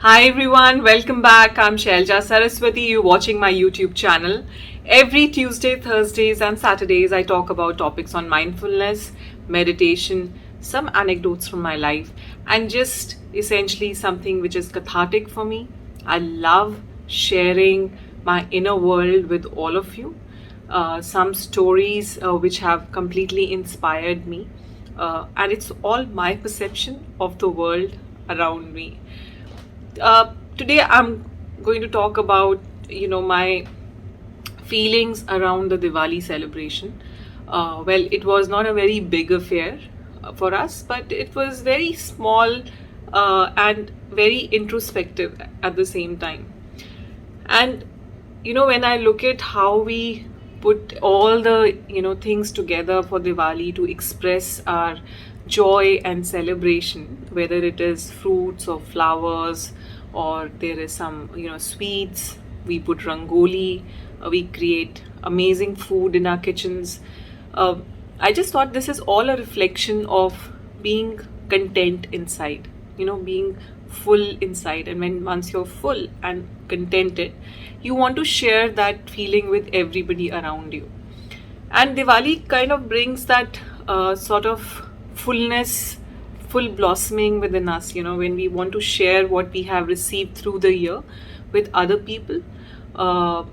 Hi everyone, welcome back. I'm Shailja Saraswati. You're watching my YouTube channel. Every Tuesday, Thursdays, and Saturdays, I talk about topics on mindfulness, meditation, some anecdotes from my life, and just essentially something which is cathartic for me. I love sharing my inner world with all of you. Some stories which have completely inspired me, and it's all my perception of the world around me. Today I'm going to talk about my feelings around the Diwali celebration. Well, it was not a very big affair for us, but it was very small and very introspective at the same time. And when I look at how we put all the things together for Diwali to express our joy and celebration, whether it is fruits or flowers, or there is some sweets, we put rangoli, we create amazing food in our kitchens. uh, I just thought this is all a reflection of being content inside, being full inside. And when once you're full and contented, you want to share that feeling with everybody around you. And Diwali kind of brings that sort of fullness, full blossoming within us, when we want to share what we have received through the year with other people, uh,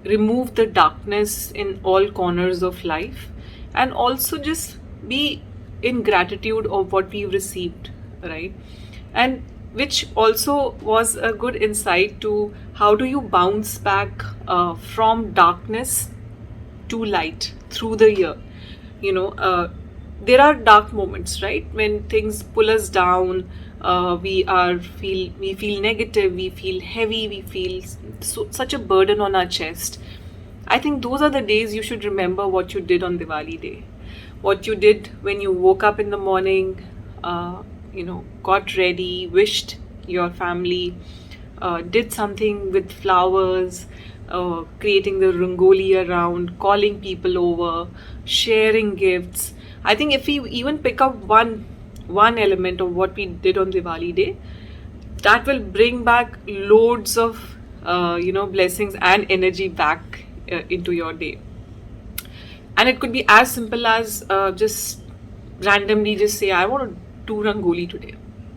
remove the darkness in all corners of life, and also just be in gratitude of what we've received, right? And which also was a good insight to how do you bounce back from darkness to light through the year. you know uh, there are dark moments, right, when things pull us down. We feel negative, we feel heavy, we feel such a burden on our chest. I think those are the days you should remember what you did on Diwali day, what you did when you woke up in the morning, got ready, wished your family, did something with flowers, creating the rangoli around, calling people over, sharing gifts. I think if we even pick up one element of what we did on Diwali day, that will bring back loads of blessings and energy back into your day. And it could be as simple as just randomly just say, I want to do rangoli today,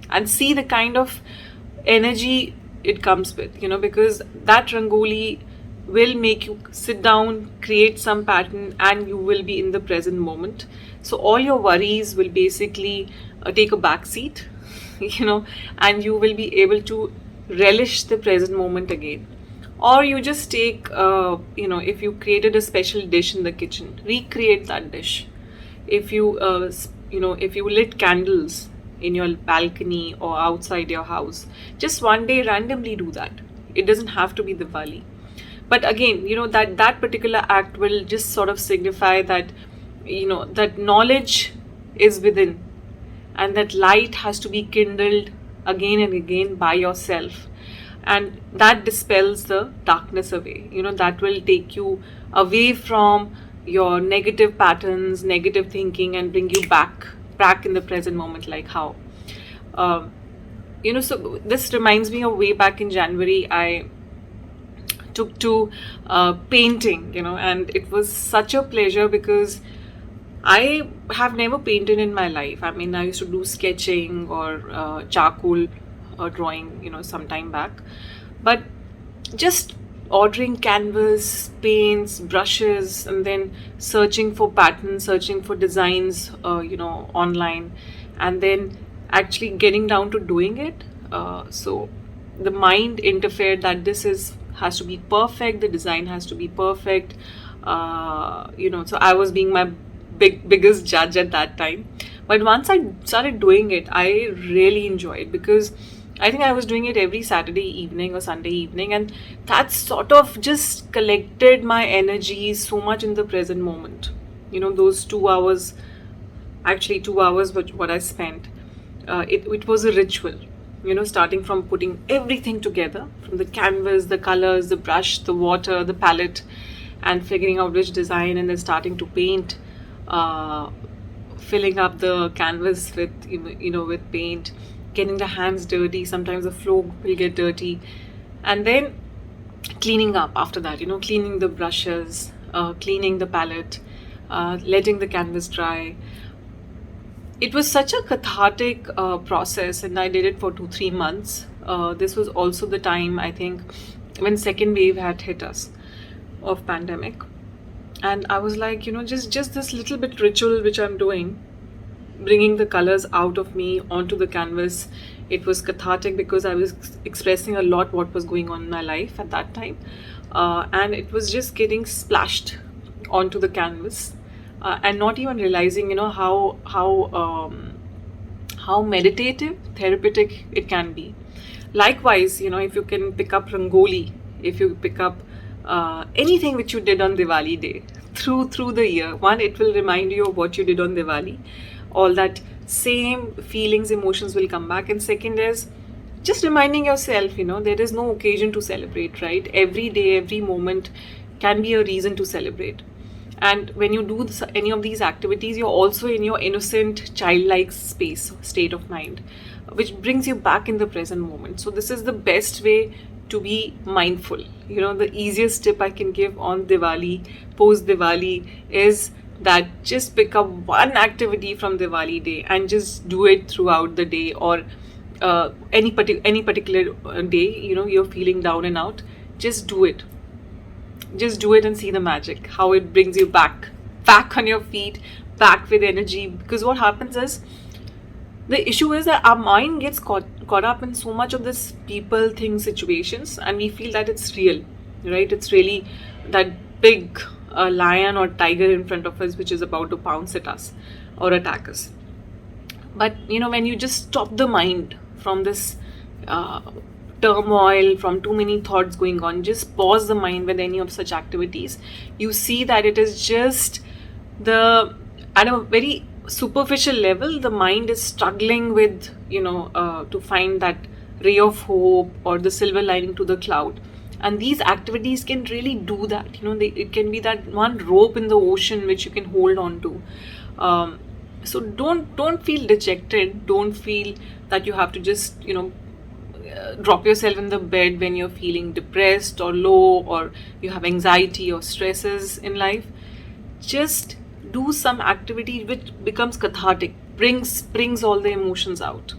and see the kind of energy it comes with, because that rangoli will make you sit down, create some pattern, and you will be in the present moment. So all your worries will basically take a back seat, and you will be able to relish the present moment again. Or you just take, if you created a special dish in the kitchen, recreate that dish. If you if you lit candles in your balcony or outside your house, just one day randomly do that. It doesn't have to be Diwali, but again, that particular act will just sort of signify that that knowledge is within, and that light has to be kindled again and again by yourself, and that dispels the darkness away. That will take you away from your negative patterns, negative thinking, and bring you back in the present moment. Like how um, so this reminds me of way back in January, I took to painting, and it was such a pleasure because I have never painted in my life. I mean, I used to do sketching or charcoal drawing, some time back. But just ordering canvas, paints, brushes, and then searching for patterns, searching for designs, online, and then actually getting down to doing it. So the mind interfered that this is has to be perfect, the design has to be perfect. So I was being my biggest judge at that time. But once I started doing it, I really enjoyed, because I think I was doing it every Saturday evening or Sunday evening, and that sort of just collected my energy so much in the present moment. Those 2 hours, actually 2 hours, what I spent, it was a ritual. Starting from putting everything together, from the canvas, the colors, the brush, the water, the palette, and figuring out which design, and then starting to paint, uh, filling up the canvas with with paint, getting the hands dirty, sometimes the floor will get dirty, and then cleaning up after that, cleaning the brushes, cleaning the palette, letting the canvas dry. It was such a cathartic process, and I did it for 2-3 months. This was also the time, I think, when second wave had hit us of pandemic, and I was like, just this little bit ritual which I'm doing, bringing the colors out of me onto the canvas. It was cathartic because I was expressing a lot what was going on in my life at that time, and it was just getting splashed onto the canvas, and not even realizing, how meditative, therapeutic it can be. Likewise, if you can pick up rangoli, if you pick up anything which you did on Diwali day through the year, one, it will remind you of what you did on Diwali. All that same feelings, emotions will come back. And second is just reminding yourself, there is no occasion to celebrate, right? Every day, every moment can be a reason to celebrate. And when you do any of these activities, you're also in your innocent, childlike state of mind, which brings you back in the present moment. So this is the best way to be mindful. The easiest tip I can give on Diwali, post Diwali, is that just pick up one activity from Diwali day and just do it throughout the day, or any particular day, you're feeling down and out, just do it. Just do it and see the magic, how it brings you back on your feet, back with energy. Because what happens is, the issue is that our mind gets caught up in so much of this people, things, situations, and we feel that it's real, right? It's really that big lion or tiger in front of us which is about to pounce at us or attack us. But when you just stop the mind from this turmoil, from too many thoughts going on, just pause the mind with any of such activities, you see that it is just at a very superficial level, the mind is struggling with to find that ray of hope or the silver lining to the cloud. And these activities can really do that. It can be that one rope in the ocean which you can hold on to. So don't feel dejected. Don't feel that you have to just drop yourself in the bed when you're feeling depressed or low, or you have anxiety or stresses in life. Just do some activity which becomes cathartic, brings all the emotions out.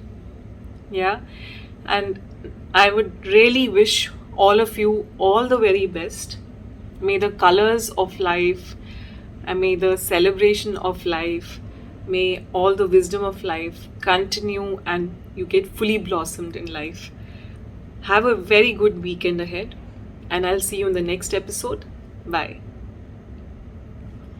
Yeah. And I would really wish all of you all the very best. May the colors of life, and may the celebration of life, may all the wisdom of life continue, and you get fully blossomed in life. Have a very good weekend ahead, and I'll see you in the next episode. Bye.